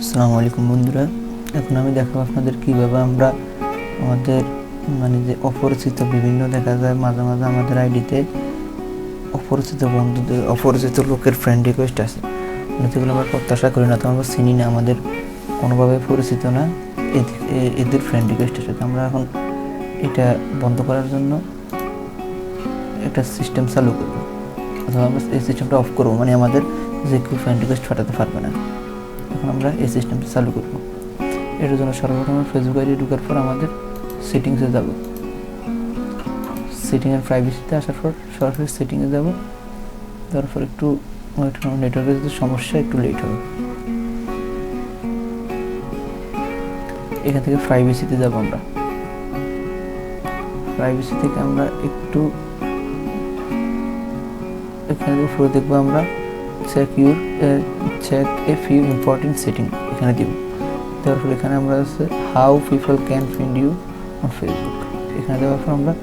আসসালামু আলাইকুম বন্ধুরা, এখন আমি দেখাবো আপনাদের কীভাবে আমরা আমাদের যে অপরিচিত বিভিন্ন দেখা যায় মাঝে মাঝে আমাদের আইডিতে অপরিচিত বন্ধুদের অপরিচিত লোকের ফ্রেন্ড রিকোয়েস্ট আছে, যেগুলো আমরা প্রত্যাশা করি না, তো আমরা চিনি না, আমাদের কোনোভাবে পরিচিত না, এদের ফ্রেন্ড রিকোয়েস্ট আসে। আমরা এখন এটা বন্ধ করার জন্য একটা সিস্টেম চালু করবো, অথবা আমরা এই সিস্টেমটা অফ করবো, আমাদের যে কেউ ফ্রেন্ড রিকোয়েস্ট পাঠাতে পারবে না। এখন আমরা এই সিস্টেমটা চালু করব। এটার জন্য সর্বপ্রথম ফেসবুক আইডি ঢোকার পর আমাদের সেটিংসে যাব, সেটিংয়ের প্রাইভেসিতে আসার পর সরাসরি সেটিংয়ে যাব। তারপর একটু নেটওয়ার্কের যদি সমস্যা, একটু লেট হবে। এখান থেকে প্রাইভেসিতে যাব। আমরা প্রাইভেসি থেকে আমরা একটু এখানে উপরে দেখবো আমরা check a few important setting, এখানে দিব। তারপর এখানে আমরা আছে how people can find you on Facebook, এখানে দেওয়ার পর আমরা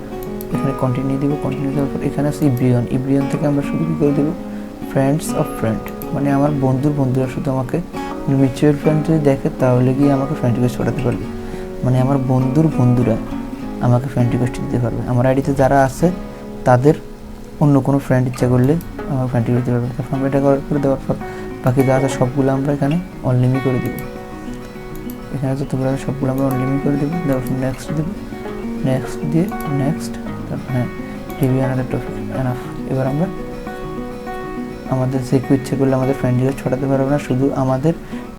এখানে কন্টিনিউ দিব। কন্টিনিউ দেওয়ার পর এখানে আছে ইব্রিয়ন থেকে আমরা শুধু কী করে দেবো ফ্রেন্ডস অফ ফ্রেন্ড, আমার বন্ধুরা শুধু আমাকে মিউচুয়াল ফ্রেন্ড যদি দেখে তাহলে গিয়ে আমাকে ফ্রেন্ড রিকোয়েস্ট পাঠাতে পারবে, আমার বন্ধুরা আমাকে ফ্রেন্ড রিকোয়েস্ট দিতে পারবে। আমার আইডিতে যারা আছে তাদের অন্য কোনো ফ্রেন্ড ইচ্ছা করলে আমার ফ্রেন্ড রিকোয়েস্ট দিতে পারবে। তারপর আমরা এটা করে দেওয়ার পর বাকি যা আছে সবগুলো আমরা এখানে অনলিমিট করে দেবো। এখানে যতগুলো আছে সবগুলো আমরা অনলিমিট করে দেবো। তারপর নেক্সট দেবো, নেক্সট দিয়ে নেক্সট, তারপরে রিভিউ আনাদার টপিক, এনাফ। এবার আমরা আমাদের যে কেউ ইচ্ছে করলে আমাদের ফ্রেন্ড রিকোয়েস্ট ছড়াতে পারবো না, শুধু আমাদের